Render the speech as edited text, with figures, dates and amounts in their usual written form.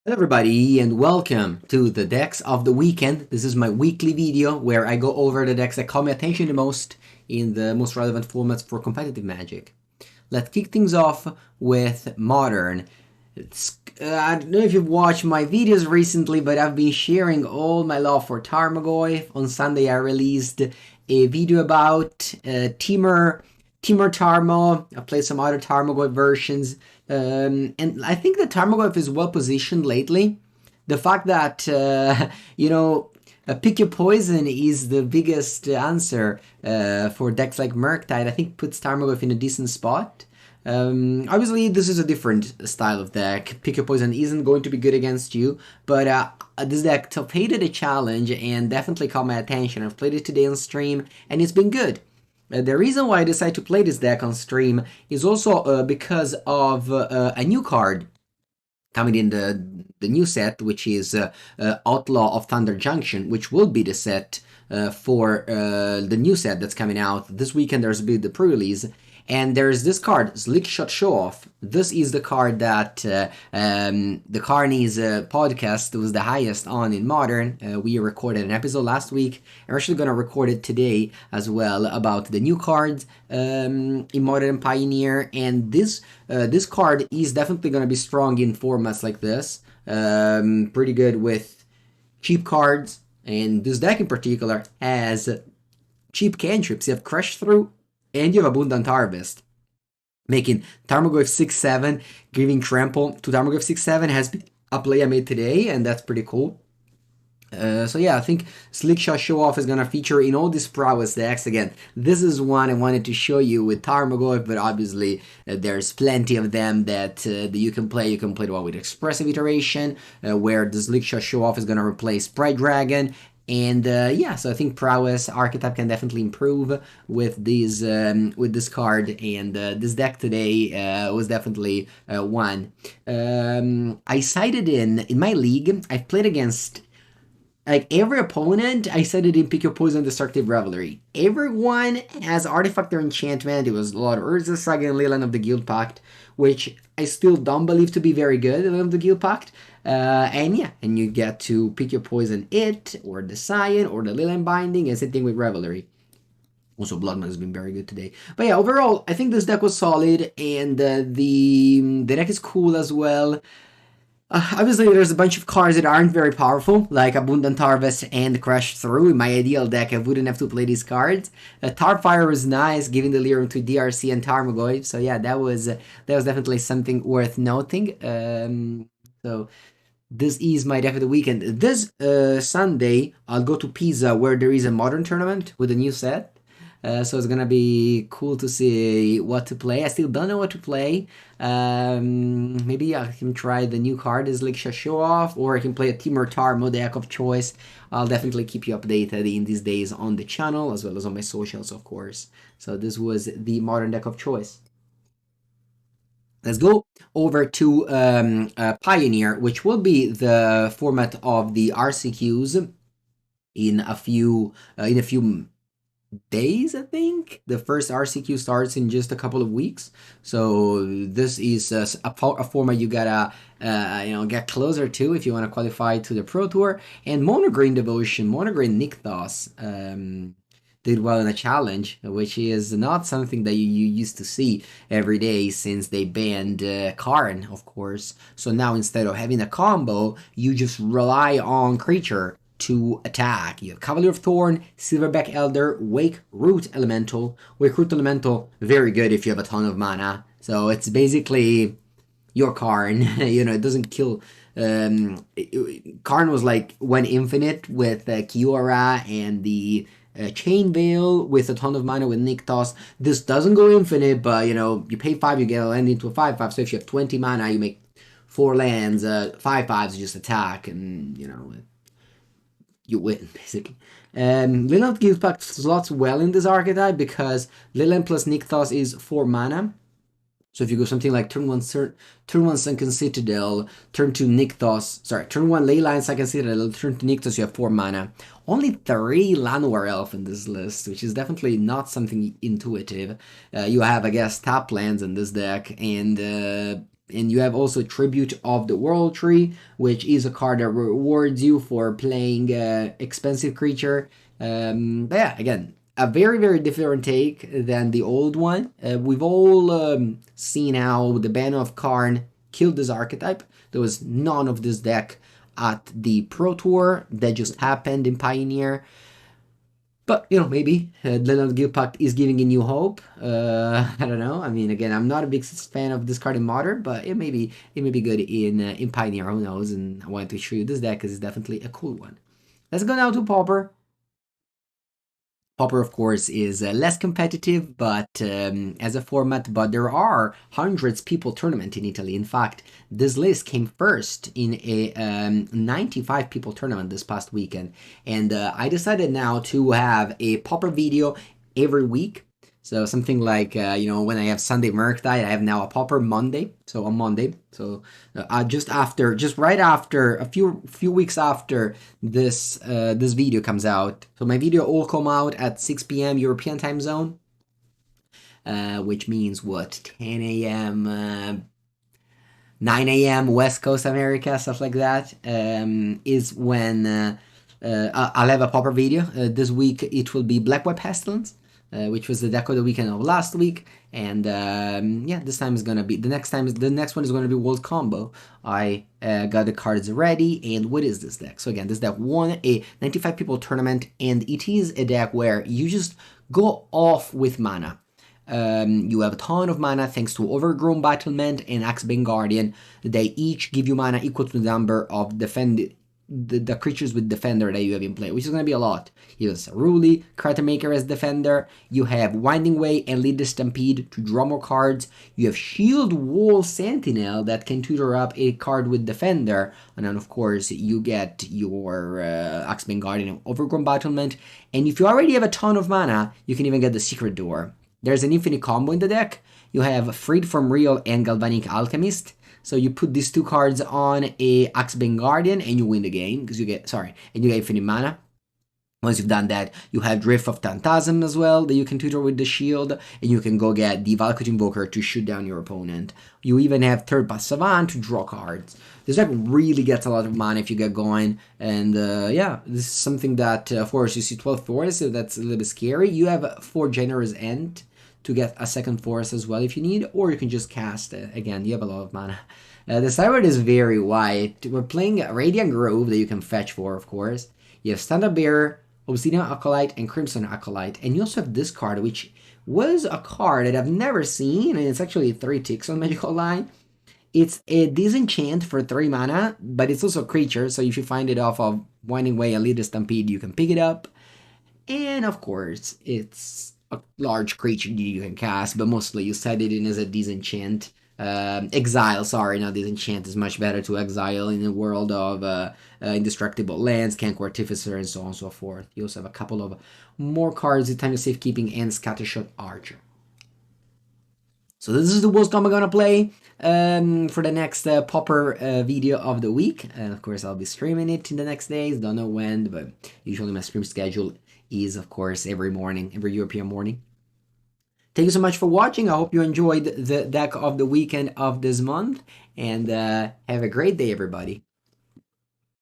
Hello everybody and welcome to the decks of the weekend. This is my weekly video where I go over the decks that caught my attention the most in the most relevant formats for competitive Magic. Let's kick things off with Modern. I don't know if you've watched my videos recently, but I've been sharing all my love for Tarmogoyf. On Sunday I released a video about Teamer Tarmo. I played some other Tarmogoyf versions. And I think that Tarmogoyf is well positioned lately. The fact that, Pick Your Poison is the biggest answer for decks like Murktide, I think puts Tarmogoyf in a decent spot. Obviously, this is a different style of deck. Pick Your Poison isn't going to be good against you, but this deck hated a challenge and definitely caught my attention. I've played it today on stream, and it's been good. The reason why I decided to play this deck on stream is also because of a new card coming in the new set, which is Outlaw of Thunder Junction, which will be the set for the new set that's coming out this weekend. There's been the pre-release, and there's this card, Slick Shot Show Off. This is the card that the Carney's podcast was the highest on in Modern. We recorded an episode last week. I'm actually going to record it today as well about the new cards in Modern and Pioneer. And this card is definitely going to be strong in formats like this. Pretty good with cheap cards. And this deck in particular has cheap cantrips. You have Crush Through, and you have Abundant Harvest, making Tarmogoyf 6-7, giving Trample to Tarmogoyf 6-7 has been a play I made today, and that's pretty cool. So yeah, I think Slick Shot Show Off is gonna feature in all these prowess decks. Again, this is one I wanted to show you with Tarmogoyf, but obviously there's plenty of them that you can play. You can play the one with Expressive Iteration, where the Slick Shot Show Off is gonna replace Pride Dragon. And so I think prowess archetype can definitely improve with this card, and this deck today was definitely one. I sided in my league. I've played against like every opponent. I sided in Pick Your Poison, Destructive Revelry. Everyone has Artifact or Enchantment. It was a lot of Urza Saga and Leland of the Guild Pact, which I still don't believe to be very good, Leland of the Guild Pact. And you get to Pick Your Poison or the Scion, or the Leyline Binding, and same thing with Revelry. Also, Blood has been very good today. But yeah, overall, I think this deck was solid, and the deck is cool as well. Obviously, there's a bunch of cards that aren't very powerful, like Abundant Harvest and Crash Through. In my ideal deck, I wouldn't have to play these cards. Tarfire was nice, giving the Lyrium to DRC and Tarmogoyf. So yeah, that was definitely something worth noting. So this is my deck of the weekend. This Sunday, I'll go to Pisa, where there is a Modern tournament with a new set. So it's gonna be cool to see what to play. I still don't know what to play. Maybe I can try the new card as Slick Shot Show Off, or I can play a Teamer Tarmo deck of choice. I'll definitely keep you updated in these days on the channel, as well as on my socials, of course. So this was the Modern deck of choice. Let's go over to Pioneer, which will be the format of the RCQs in a few days, I think. The first RCQ starts in just a couple of weeks, so this is a format you gotta get closer to if you want to qualify to the Pro Tour. And Monogreen Devotion, Monogreen Nykthos did well in a challenge, which is not something that you used to see every day since they banned Karn, of course. So now instead of having a combo, you just rely on creature to attack. You have Cavalier of Thorn, Silverback Elder, Wake Root Elemental. Wake Root Elemental, very good if you have a ton of mana. So it's basically your Karn. It doesn't kill. Karn was like one infinite with Kiora and the Chain Veil with a ton of mana with Nykthos. This doesn't go infinite, but you pay 5, you get a land into a 5/5. So if you have 20 mana, you make 4 lands, 5/5s, you just attack, and you win, basically. Leland Guild Pact slots well in this archetype because Leland plus Nykthos is 4 mana. So if you go something like turn 1 Sunken Citadel, turn 2 Nykthos, turn 1 Leyline Sunken Citadel, turn 2 Nykthos, you have 4 mana. Only 3 Llanowar Elf in this list, which is definitely not something intuitive. You have, I guess, tap lands in this deck, and And you have also Tribute of the World Tree, which is a card that rewards you for playing expensive creature. But yeah, again, a very, very different take than the old one. We've all seen how the Ban of Karn killed this archetype. There was none of this deck at the Pro Tour. That just happened in Pioneer. But, maybe Leonard Gilpact is giving a new hope. I don't know. I mean, again, I'm not a big fan of discarding Modern, but it may be good in Pioneer. Who knows? And I wanted to show you this deck because it's definitely a cool one. Let's go now to Pauper. Pauper, of course, is less competitive, but as a format, but there are hundreds people tournament in Italy. In fact, this list came first in a 95 people tournament this past weekend. And I decided now to have a Pauper video every week. So something like, when I have Sunday Merctide, I have now a Pauper Monday. So on Monday. So just right after, a few weeks after this video comes out. So my video will come out at 6 p.m. European time zone. Which means what? 10 a.m. 9 a.m. West Coast America, stuff like that, is when I'll have a Pauper video. This week it will be Black White Pestilence. Which was the deck of the weekend of last week, and this time is gonna be the next one is gonna be World Combo. I got the cards ready, and what is this deck? So again, this deck won a 95 people tournament, and it is a deck where you just go off with mana. You have a ton of mana thanks to Overgrown Battlement and Axebane Guardian. They each give you mana equal to the number of the creatures with Defender that you have in play, which is going to be a lot. You have Ceruli, Cratermaker as Defender, you have Winding Way and Lead the Stampede to draw more cards, you have Shield Wall Sentinel that can tutor up a card with Defender, and then of course you get your Axebane Guardian and Overgrown Battlement, and if you already have a ton of mana, you can even get the Secret Door. There's an infinite combo in the deck. You have Freed from Real and Galvanic Alchemist. So you put these two cards on a Axebane Guardian and you win the game because you get infinite mana. Once you've done that, you have Drift of Phantasm as well that you can tutor with the shield, and you can go get the Valakut Invoker to shoot down your opponent. You even have Third Pass Savant to draw cards. This deck really gets a lot of mana if you get going, and this is something that, of course, you see 12 forests, so that's a little bit scary. You have 4 Generous End to get a second forest as well if you need, or you can just cast it. Again, you have a lot of mana. The sideboard is very wide. We're playing Radiant Grove that you can fetch for, of course. You have Standard Bearer, Obsidian Acolyte, and Crimson Acolyte. And you also have this card, which was a card that I've never seen, and it's actually 3 ticks on Magic Online. It's a Disenchant for 3 mana, but it's also a creature, so if you find it off of Winding Way and Lead the Stampede, you can pick it up. And of course, it's a large creature you can cast, but mostly you set it in as a Disenchant. Exile, sorry, not Disenchant is much better to exile in the world of Indestructible Lands, Canker Artificer, and so on and so forth. You also have a couple of more cards, Time of Safekeeping, and Scattershot Archer. So this is the worst I'm gonna play for the next Pauper video of the week. And of course, I'll be streaming it in the next days. Don't know when, but usually my stream schedule is, of course, every morning, every European morning. Thank you so much for watching. I hope you enjoyed the deck of the weekend of this month. And have a great day, everybody.